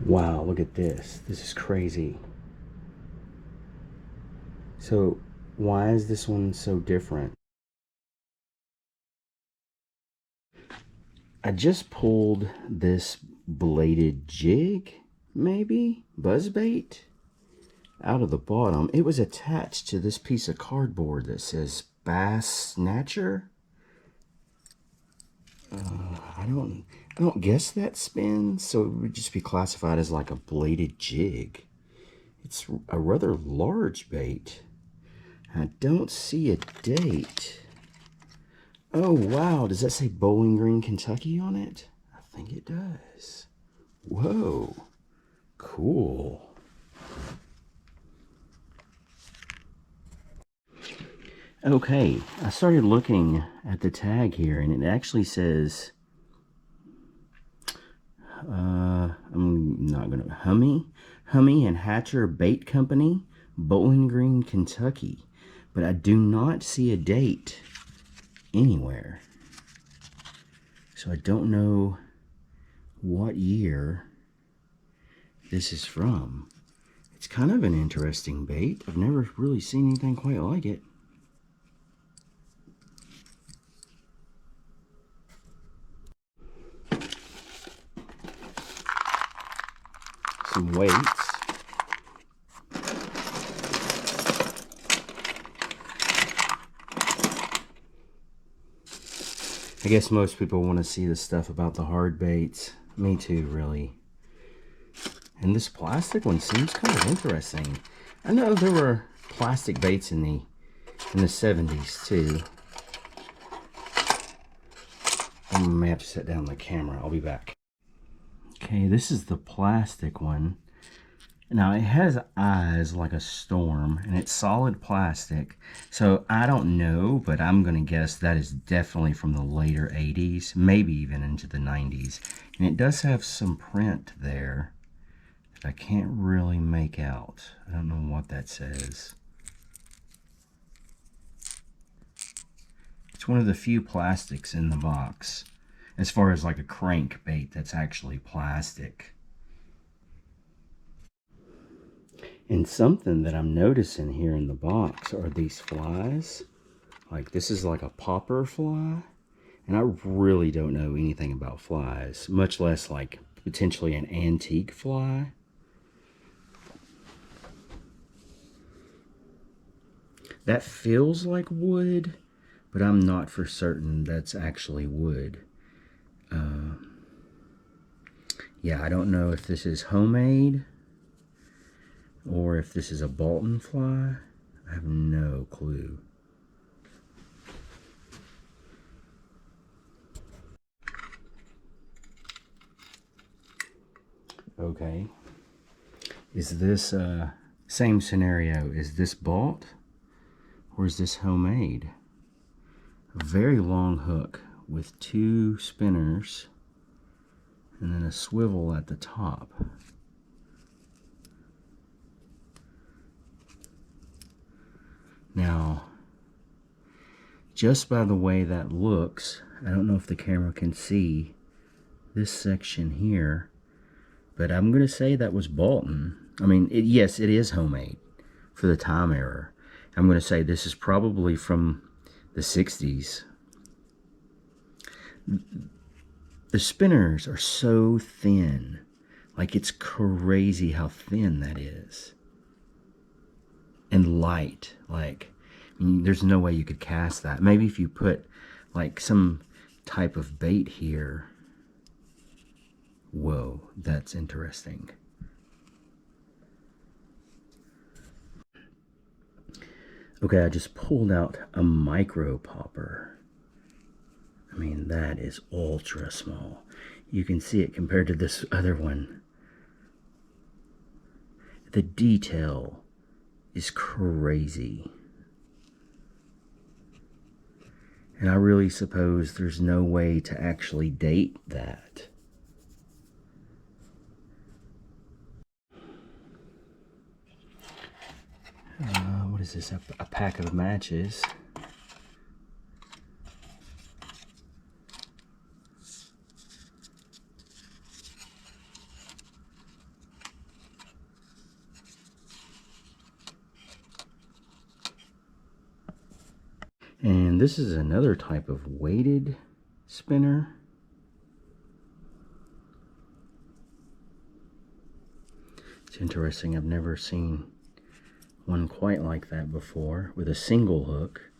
Wow, look at this. This is crazy. So, why is this one so different? I just pulled this bladed jig, maybe? Buzzbait? Out of the bottom. It was attached to this piece of cardboard that says Bass Snatcher. I don't guess that spins, so it would just be classified as like a bladed jig. It's a rather large bait. I don't see a date. Oh wow, does that say Bowling Green, Kentucky on it? I think it does. Whoa, cool. Okay, I started looking at the tag here and it actually says, I'm not gonna, Hummy and Hatcher Bait Company, Bowling Green, Kentucky. But I do not see a date anywhere. So I don't know what year this is from. It's kind of an interesting bait. I've never really seen anything quite like it. Some weights. I guess most people want to see the stuff about the hard baits. Me too, really. And this plastic one seems kind of interesting. I know there were plastic baits in the 70s too. I may have to set down the camera. I'll be back. Okay, this is the plastic one. Now it has eyes like a storm and it's solid plastic. So I don't know, but I'm gonna guess that is definitely from the later 80s, maybe even into the 90s. And it does have some print there that I can't really make out. I don't know what that says. It's one of the few plastics in the box, as far as like a crankbait that's actually plastic. And something that I'm noticing here in the box are these flies. Like this is like a popper fly. And I really don't know anything about flies, much less like potentially an antique fly. That feels like wood, but I'm not for certain that's actually wood. Yeah, I don't know if this is homemade or if this is a Bolton fly. I have no clue. Okay. Is this same scenario? Is this bought or is this homemade? A very long hook with 2 spinners and then a swivel at the top. Now, just by the way that looks, I don't know if the camera can see this section here, but I'm going to say that was Bolton. I mean, yes, it is homemade for the time era. I'm going to say this is probably from the 60s. The spinners are so thin. Like, it's crazy how thin that is. And light. Like, I mean, there's no way you could cast that. Maybe if you put, like, some type of bait here. Whoa, that's interesting. Okay, I just pulled out a micro popper. I mean, that is ultra small. You can see it compared to this other one. The detail is crazy. And I really suppose there's no way to actually date that. What is this? A pack of matches. And this is another type of weighted spinner. It's interesting, I've never seen one quite like that before, with a single hook.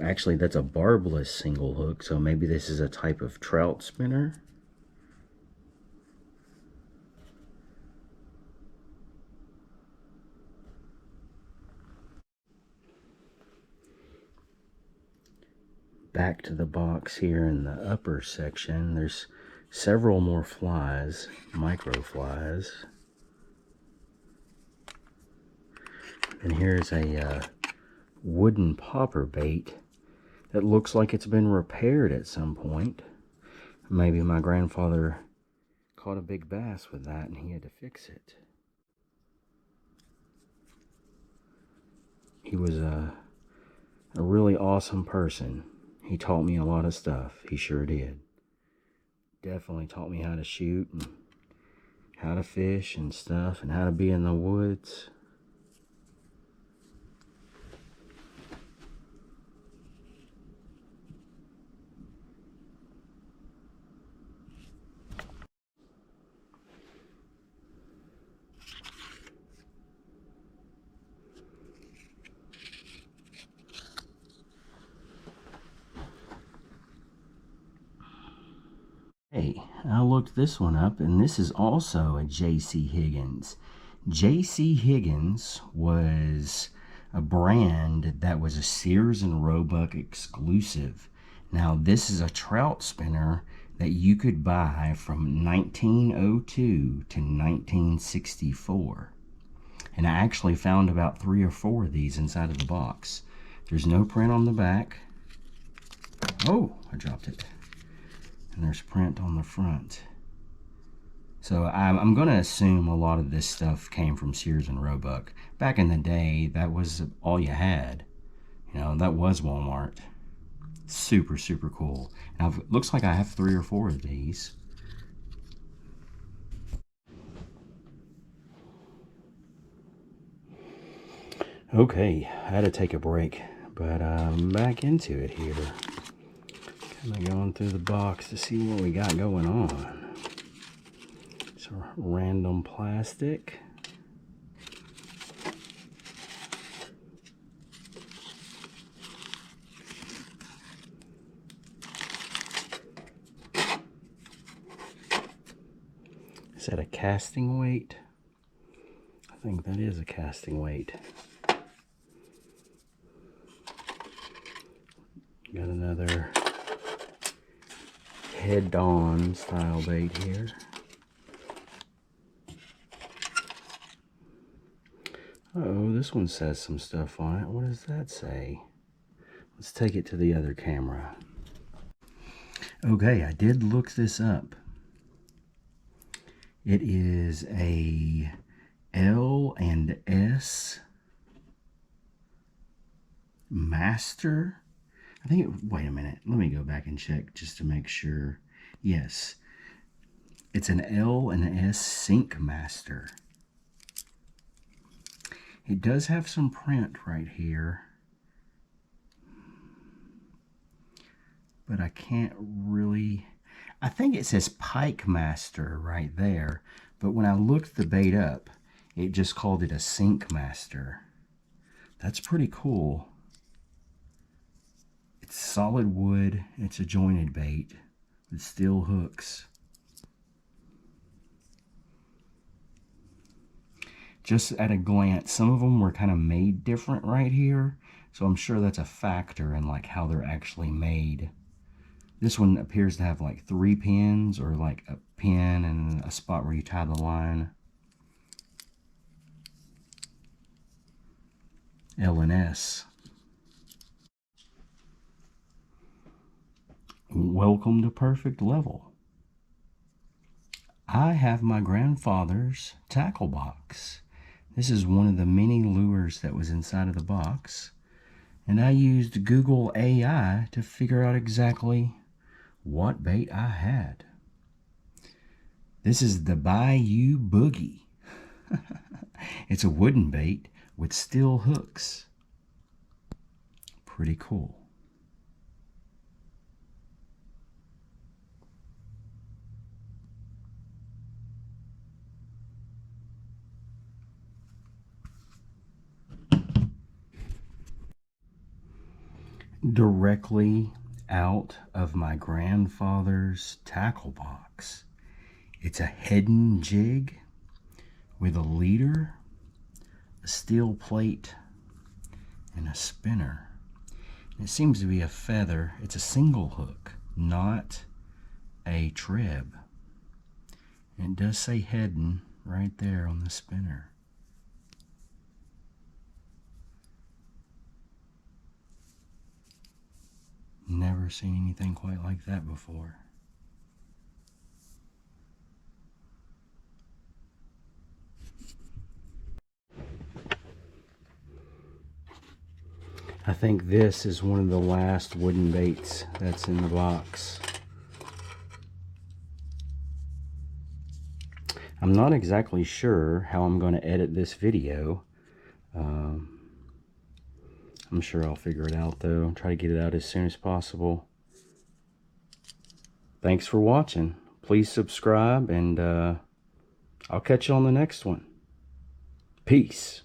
Actually, that's a barbless single hook, so maybe this is a type of trout spinner. Back to the box here in the upper section, there's several more flies, micro flies. And here's a wooden popper bait that looks like it's been repaired at some point. Maybe my grandfather caught a big bass with that and he had to fix it. He was a really awesome person. He taught me a lot of stuff. He sure did. Definitely taught me how to shoot and how to fish and stuff and how to be in the woods. Hey, I looked this one up, and this is also a JC Higgins. JC Higgins was a brand that was a Sears and Roebuck exclusive. Now, this is a trout spinner that you could buy from 1902 to 1964. And I actually found about 3 or 4 of these inside of the box. There's no print on the back. Oh, I dropped it. And there's print on the front. So I'm going to assume a lot of this stuff came from Sears and Roebuck. Back in the day, that was all you had. You know, that was Walmart. Super, super cool. Now, it looks like I have 3 or 4 of these. Okay, I had to take a break, but I'm back into it here. Kind of going through the box to see what we got going on. It's a random plastic. Is that a casting weight? I think that is a casting weight. Got another head-on style bait here. Uh-oh, this one says some stuff on it. What does that say? Let's take it to the other camera. Okay, I did look this up. It is a L and S master. I think it, wait a minute, let me go back and check just to make sure. Yes, it's an L and S Sync Master. It does have some print right here, but I can't really, I think it says Pike Master right there, but when I looked the bait up, it just called it a Sync Master. That's pretty cool. It's solid wood, it's a jointed bait with steel hooks. Just at a glance, some of them were kind of made different right here, so I'm sure that's a factor in like how they're actually made. This one appears to have like 3 pins, or like a pin and a spot where you tie the line. L and S. Welcome to Perfect Level. I have my grandfather's tackle box. This is one of the many lures that was inside of the box, and I used Google AI to figure out exactly what bait I had. This is the Bayou Boogie. It's a wooden bait with steel hooks. Pretty cool. directly out of my grandfather's tackle box. It's a Hedden jig with a leader, a steel plate, and a spinner. It seems to be a feather. It's a single hook, not a trib. And it does say Hedden right there on the spinner. Never seen anything quite like that before. I think this is one of the last wooden baits that's in the box. I'm not exactly sure how I'm going to edit this video. I'm sure I'll figure it out though. Try to get it out as soon as possible. Thanks for watching. Please subscribe, and I'll catch you on the next one. Peace.